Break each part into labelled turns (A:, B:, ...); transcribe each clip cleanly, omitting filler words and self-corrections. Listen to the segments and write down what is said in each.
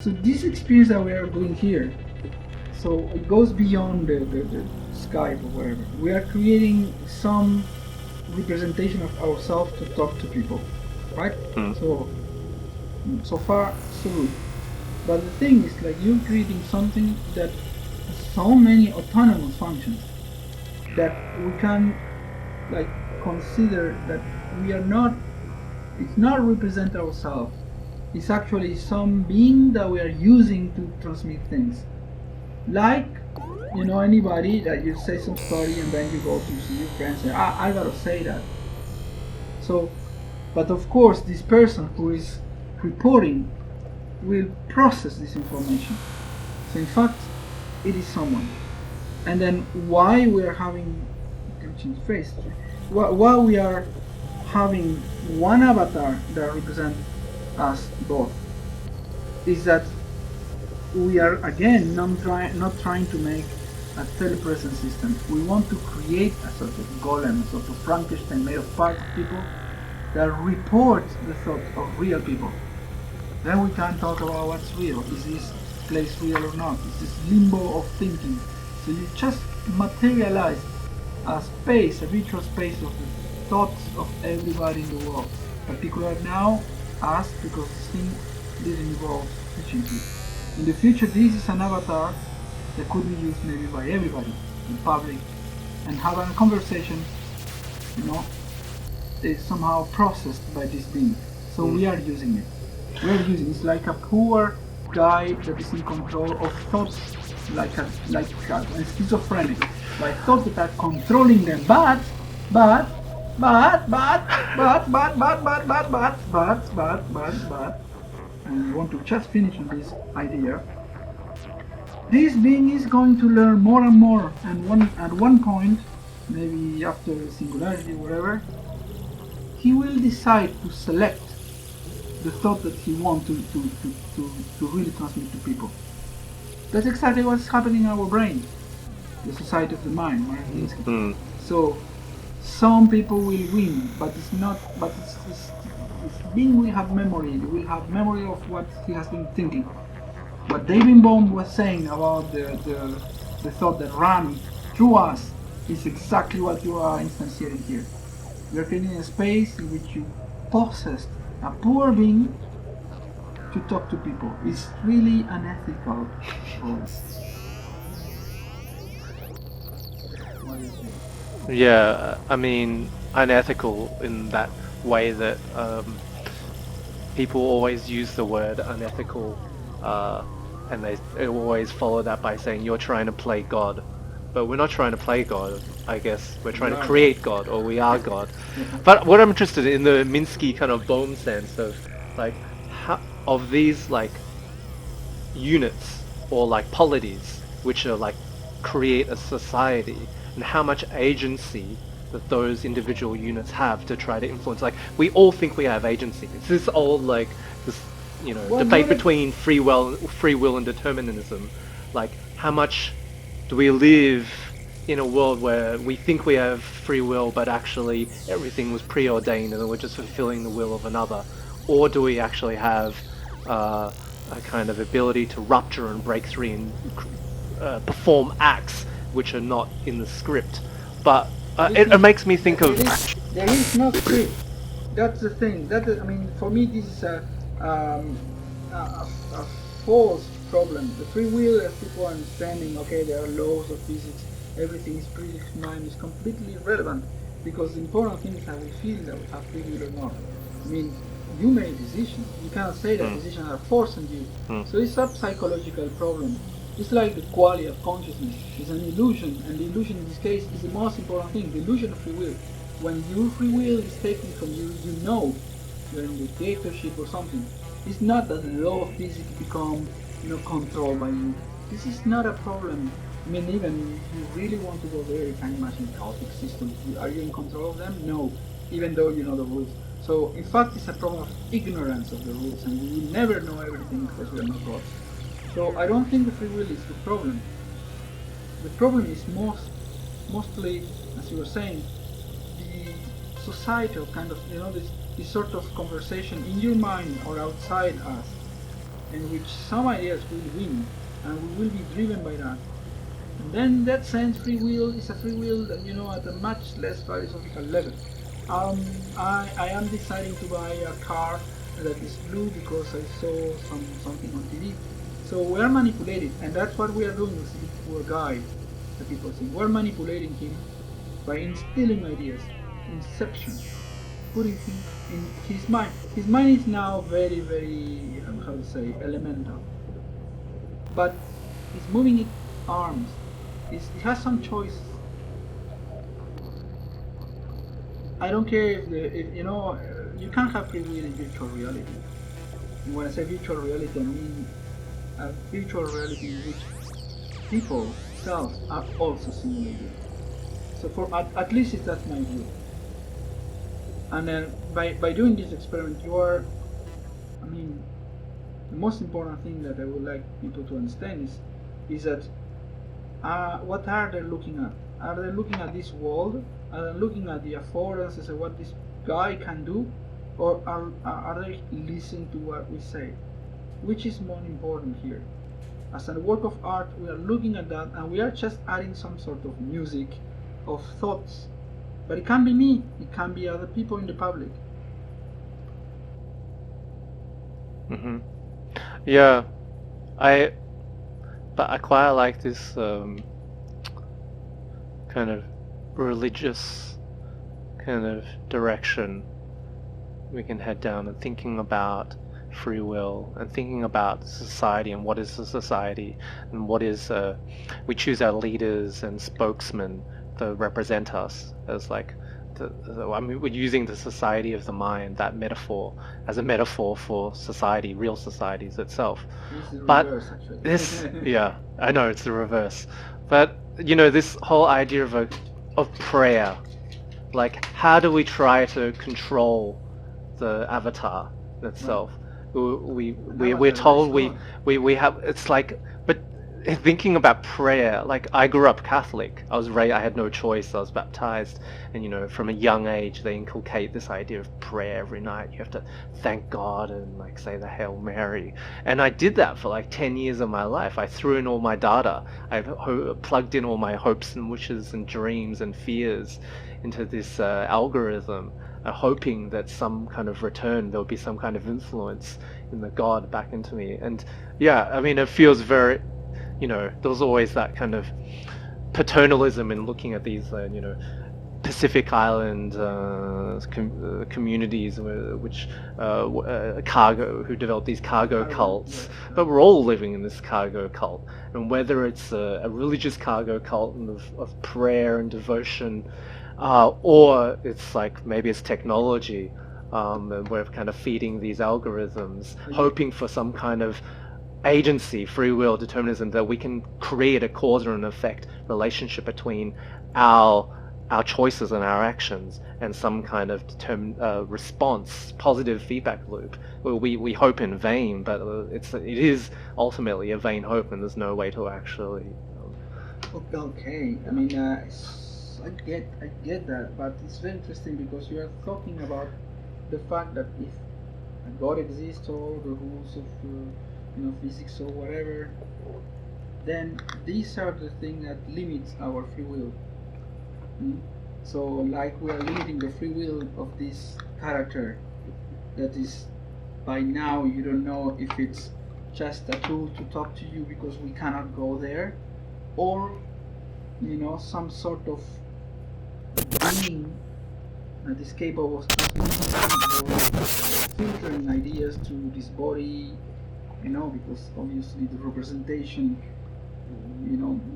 A: So this experience that we are doing here, so it goes beyond the Skype or whatever. We are creating some representation of ourselves to talk to people, right? So far so good. But the thing is, like, you're creating something that has so many autonomous functions that we can, like, consider that we are not, it's not represent ourselves. It's actually some being that we are using to transmit things. Like, you know, anybody that you say some story and then you go to see your friends and say, I gotta say that. So, but of course, this person who is reporting will process this information. So in fact, it is someone. And then why we are having, why we are having one avatar that represents us both, is that we are again not trying to make a telepresence system. We want to create a sort of golem, a sort of Frankenstein made of parts of people that report the thought of real people. Then we can talk about what's real. Is this place real or not? Is this limbo of thinking? So you just materialize a space, a virtual space of the thoughts of everybody in the world. Particularly now, us, because this thing didn't involve efficiency. In the future, this is an avatar that could be used maybe by everybody in public and have a conversation, you know, is somehow processed by this being. So we are using it. We are using it. It's like a poor guy that is in control of thoughts, like a schizophrenic, like thoughts that are controlling them. But, and I want to just finish on this idea. This being is going to learn more and more, and at one point, maybe after singularity or whatever, he will decide to select the thought that he wants to really transmit to people. That's exactly what's happening in our brain, the society of the mind. So some people will win, but it's not. But this being will have memory. He will have memory of what he has been thinking. What David Bohm was saying about the thought that ran through us is exactly what you are instantiating here. You are creating a space in which you possessed a poor being to talk to people. It's really unethical.
B: Yeah, I mean, unethical in that way that people always use the word unethical, and they always follow that by saying you're trying to play God. But we're not trying to play God, I guess. We're trying to create God, or we are God. But what I'm interested in the Minsky kind of Bohm sense of, like, of these, like, units, or like polities, which are like create a society, and how much agency that those individual units have to try to influence. Like, we all think we have agency. It's this old, like, this, you know, debate between free will and determinism. Like, how much do we live in a world where we think we have free will, but actually everything was preordained and we're just fulfilling the will of another? Or do we actually have a kind of ability to rupture and break through and perform acts which are not in the script? But it makes me think of...
A: There is no script. That's the thing. I mean, for me, this is a false problem. The free will, as people are understanding, okay, there are laws of physics, everything is predetermined, is completely irrelevant, because the important thing is how we feel that we have free will or not. I mean, you make decisions. You cannot say that decisions are forced on you. So it's a psychological problem. It's like the quality of consciousness. It's an illusion, and the illusion in this case is the most important thing, the illusion of free will. When your free will is taken from you, you know you're in dictatorship or something. It's not that the law of physics become, you know, controlled by you. This is not a problem. I mean, even if you really want to go there, you can imagine chaotic systems. Are you in control of them? No, even though you know the rules. So, in fact, it's a problem of ignorance of the rules, and we will never know everything because we are not gods. So, I don't think the free will is the problem. The problem is mostly, as you were saying, the societal kind of, you know, this sort of conversation in your mind or outside us in which some ideas will win, and we will be driven by that. And then in that sense, free will is a free will that, at a much less philosophical level. I am deciding to buy a car that is blue because I saw something on TV. So we are manipulated, and that's what we are doing with this poor guy that people think. We're manipulating him by instilling ideas, inception, putting him in his mind. His mind is now very, very, how to say, elemental. But he's moving its arms. It has some choice. I don't care if you can't have free will in virtual reality. And when I say virtual reality, I mean a virtual reality in which people themselves are also simulated. So at least that's my view. And then by doing this experiment, the most important thing that I would like people to understand is that what are they looking at? Are they looking at this world? Are they looking at the affordances of what this guy can do? Or are they listening to what we say? Which is more important here? As a work of art, we are looking at that, and we are just adding some sort of music, of thoughts. But it can be me, it can be other people in the public.
B: Mm-hmm. Yeah, I quite like this kind of religious kind of direction we can head down, and thinking about free will and thinking about society and what is the society and what is we choose our leaders and spokesmen that represent us as like we're using the society of the mind, that metaphor, as a metaphor for society, real societies itself. But
A: reverse, actually.
B: this, yeah, I know it's the reverse. But this whole idea of prayer, like how do we try to control the avatar itself? We're told we have, it's like, but thinking about prayer, like I grew up Catholic. I had no choice. I was baptized, and from a young age they inculcate this idea of prayer every night. You have to thank God and like say the Hail Mary, and I did that for like 10 years of my life. I threw in all my data. I plugged in all my hopes and wishes and dreams and fears into this algorithm, hoping that some kind of return, there would be some kind of influence in the God back into me. And yeah, it feels very, there was always that kind of paternalism in looking at these, Pacific Island communities, which who developed these cargo cults. But we're all living in this cargo cult, and whether it's a religious cargo cult of prayer and devotion, or it's like maybe it's technology, and we're kind of feeding these algorithms, hoping for some kind of agency, free will, determinism, that we can create a cause and effect relationship between our choices and our actions, and some kind of response, positive feedback loop. We hope in vain, but it is ultimately a vain hope, and there's no way to actually.
A: Okay, I get that, but it's very interesting because you are talking about the fact that if a God exists, or the rules of physics or whatever, then these are the things that limits our free will. So like we are limiting the free will of this character that is, by now you don't know if it's just a tool to talk to you because we cannot go there, or some sort of being that is capable of filtering ideas through this body, because obviously the representation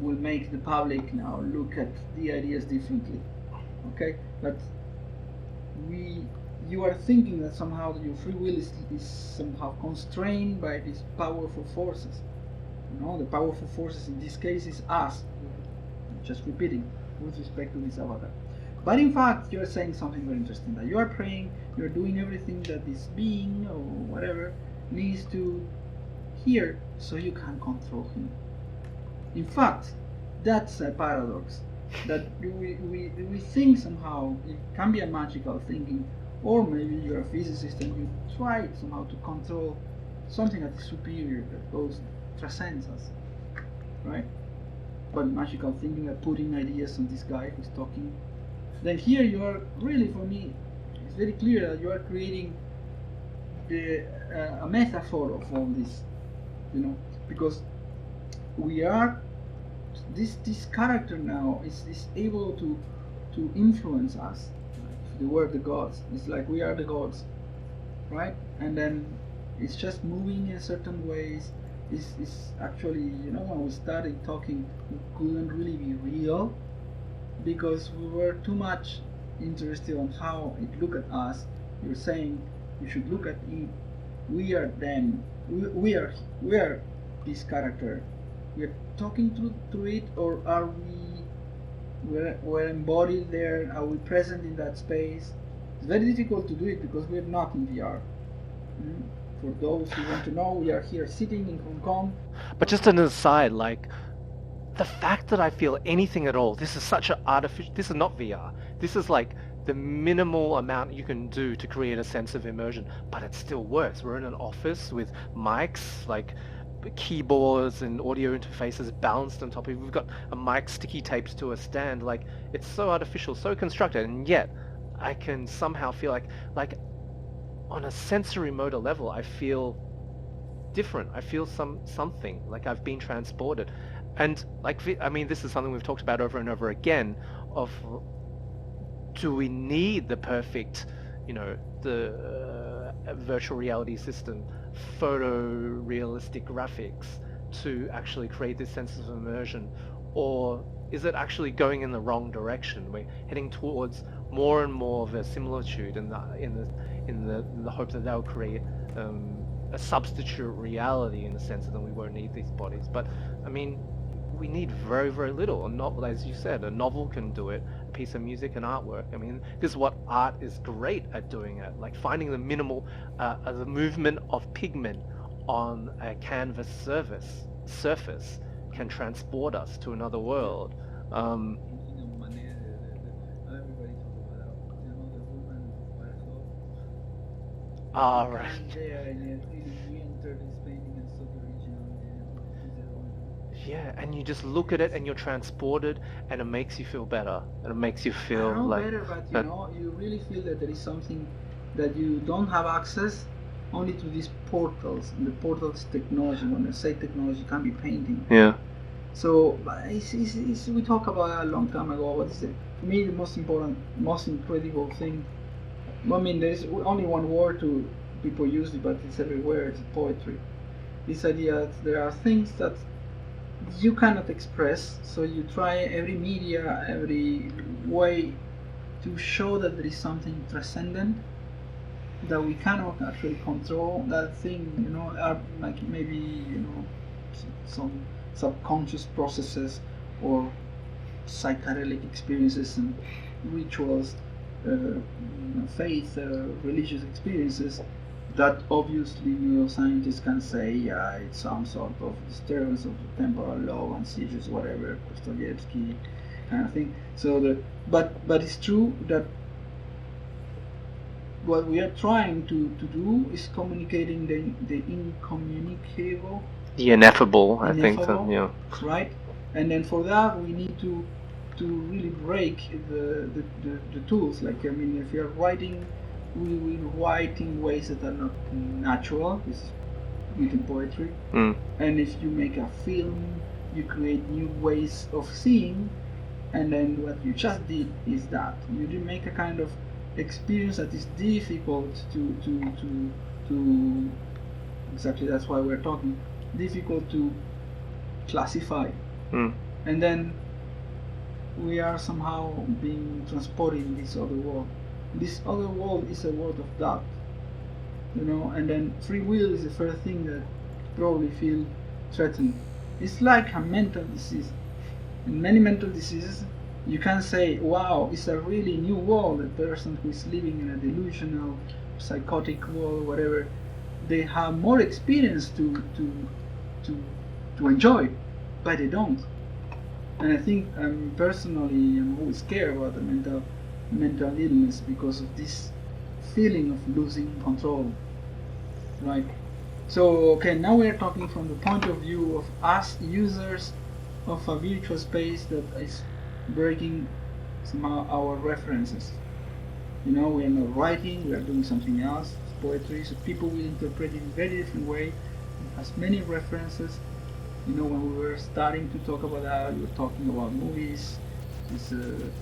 A: will make the public now look at the ideas differently. Okay, but you are thinking that somehow your free will is somehow constrained by these powerful forces. The powerful forces in this case is us. Just repeating with respect to this avatar. But in fact, you are saying something very interesting, that you are praying, you are doing everything that this being or whatever needs to hear, so you can control him. In fact, that's a paradox. That we think somehow it can be a magical thinking, or maybe you're a physicist and you try somehow to control something that is superior, that goes transcends us, right? But magical thinking, that putting ideas on this guy who's talking. Then here you are really, for me, it's very clear that you are creating a metaphor of all this, because we are this character now is able to influence us. The word the gods, it's like we are the gods, right? And then it's just moving in certain ways. It's actually, when we started talking, it couldn't really be real because we were too much interested on how it looked at us. You're saying you should look at it. We are them. We are this character. We are talking through it, or are we're embodied there? Are we present in that space? It's very difficult to do it because we're not in VR. For those who want to know, we are here sitting in Hong Kong.
B: But just an aside, like, the fact that I feel anything at all, this is such an artificial, this is not VR. This is like the minimal amount you can do to create a sense of immersion, but it still works. We're in an office with mics, like keyboards and audio interfaces balanced on top of it. We've got a mic sticky taped to a stand. Like, it's so artificial, so constructed, and yet I can somehow feel like on a sensory motor level, I feel different. I feel something, like I've been transported. And like, I mean, this is something we've talked about over and over again, of do we need the perfect, the virtual reality system, photorealistic graphics to actually create this sense of immersion? Or is it actually going in the wrong direction? We're heading towards more and more of a similitude in the hope that they'll create a substitute reality, in the sense that we won't need these bodies. But I mean, we need very, very little. A novel, as you said, a novel can do it. A piece of music and artwork. I mean, this is what art is great at doing it. Like finding the minimal, the movement of pigment on a canvas surface can transport us to another world. Right. Yeah, and you just look at it and you're transported, and it makes you feel better, and it makes you feel like
A: better, but you really feel that there is something that you don't have access only to these portals, and the portals technology. When I say technology, can be painting.
B: Yeah.
A: So it's we talked about that a long time ago. What is it? For me, the most important, most incredible thing. I mean, there's only one word to people use it, but it's everywhere. It's poetry. This idea that there are things that you cannot express, so you try every media, every way to show that there is something transcendent that we cannot actually control. That thing, like maybe some subconscious processes or psychedelic experiences and rituals, faith, religious experiences that obviously neuroscientists can say, yeah, it's some sort of disturbance of the temporal lobe and seizures, whatever, Dostoevsky kind of thing. So but it's true that what we are trying to do is communicating the incommunicable,
B: the ineffable. I think so. Yeah.
A: Right, and then for that we need to really break the tools. Like, I mean, if you are writing, we will write in ways that are not natural. This is written poetry. And if you make a film, you create new ways of seeing, and then what you just did is that you did make a kind of experience that is difficult to exactly, that's why we're talking, difficult to classify. And then we are somehow being transported in this other world. This other world is a world of doubt, and then free will is the first thing that probably feel threatened. It's like a mental disease. In many mental diseases, you can say, wow, it's a really new world. A person who is living in a delusional, psychotic world, whatever, they have more experience to enjoy, but they don't. And I think personally, I'm always scared about the mental illness because of this feeling of losing control, right? So, okay, now we are talking from the point of view of us users of a virtual space that is breaking somehow our references. You know, we are not writing, we are doing something else, it's poetry, so people will interpret it in a very different way. It has many references. You know, when we were starting to talk about that, we were talking about movies, in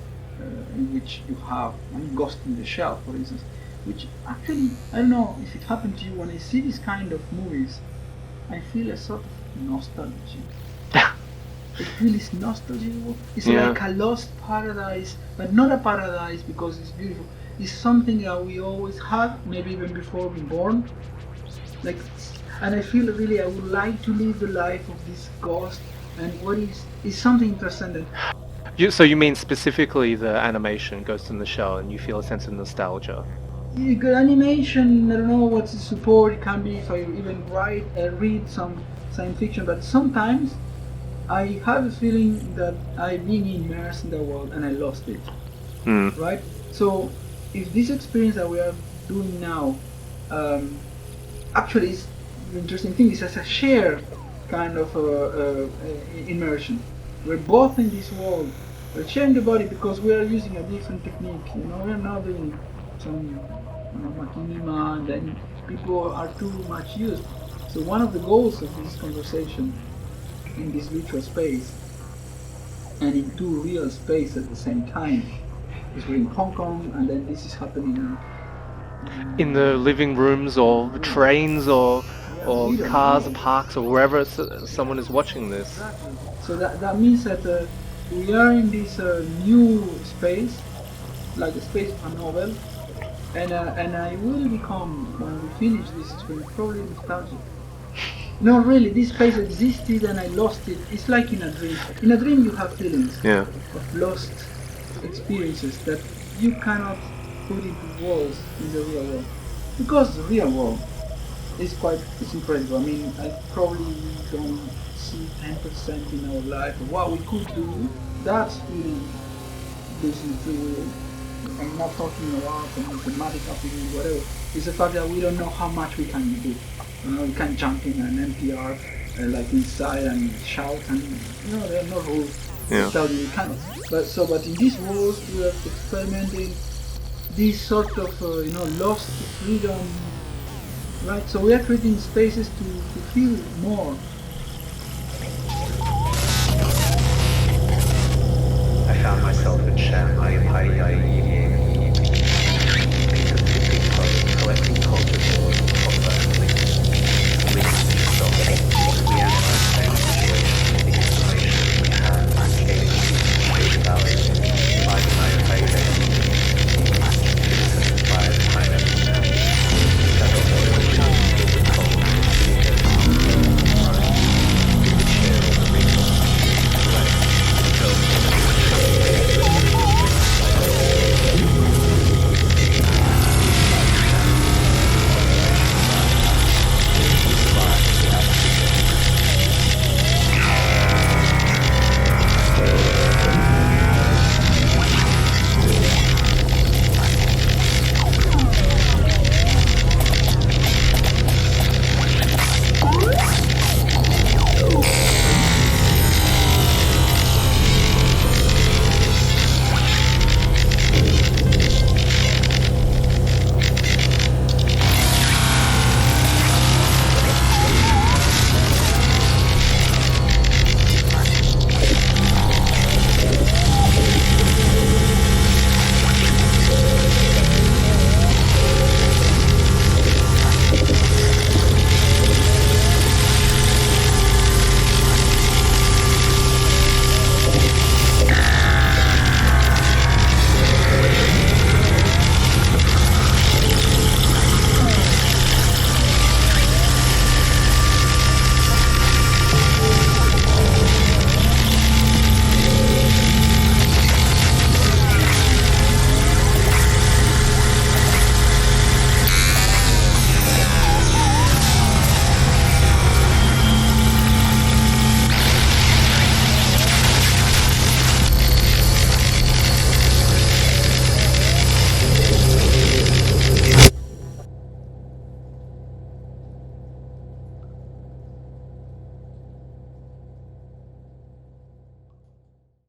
A: which you have, Ghost in the Shell, for instance, which actually, I don't know if it happened to you, when I see this kind of movies, I feel a sort of nostalgia. I feel it's nostalgia. It's like a lost paradise, but not a paradise because it's beautiful. It's something that we always had, maybe even before being born. Like, and I feel really I would like to live the life of this ghost. And what is something transcendent.
B: So you mean specifically the animation Ghost in the Shell, and you feel a sense of nostalgia?
A: Good animation, I don't know what the support it can be if I even read some science fiction, but sometimes I have a feeling that I'm being immersed in the world and I lost it. Right? So if this experience that we are doing now, actually is the interesting thing is as a shared kind of immersion. We're both in this world. We're sharing the body because we are using a different technique. You know, we're not doing some machinima, and then people are too much used. So one of the goals of this conversation in this virtual space and in two real space at the same time is we're in Hong Kong, and then this is happening
B: in the living rooms or trains or cars, parks, or wherever someone is watching this.
A: Exactly. So that means that we are in this new space, like the space of a novel, and I will become, when we finish this experience, probably nostalgic. No, really, this space existed and I lost it. It's like in a dream. In a dream you have feelings of lost experiences that you cannot put into words in the real world. Because the real world is it's incredible. I mean, I probably don't see 10% in our life of what we could do. That's really losing free will. I'm not talking about the mathematical figures, whatever. It's the fact that we don't know how much we can do. You know, you can jump in an NPR like inside and shout, and you know there are no rules to tell you cannot. But in these worlds we are experimenting this sort of lost freedom, right? So we are creating spaces to feel more.
C: I found myself in Shanghai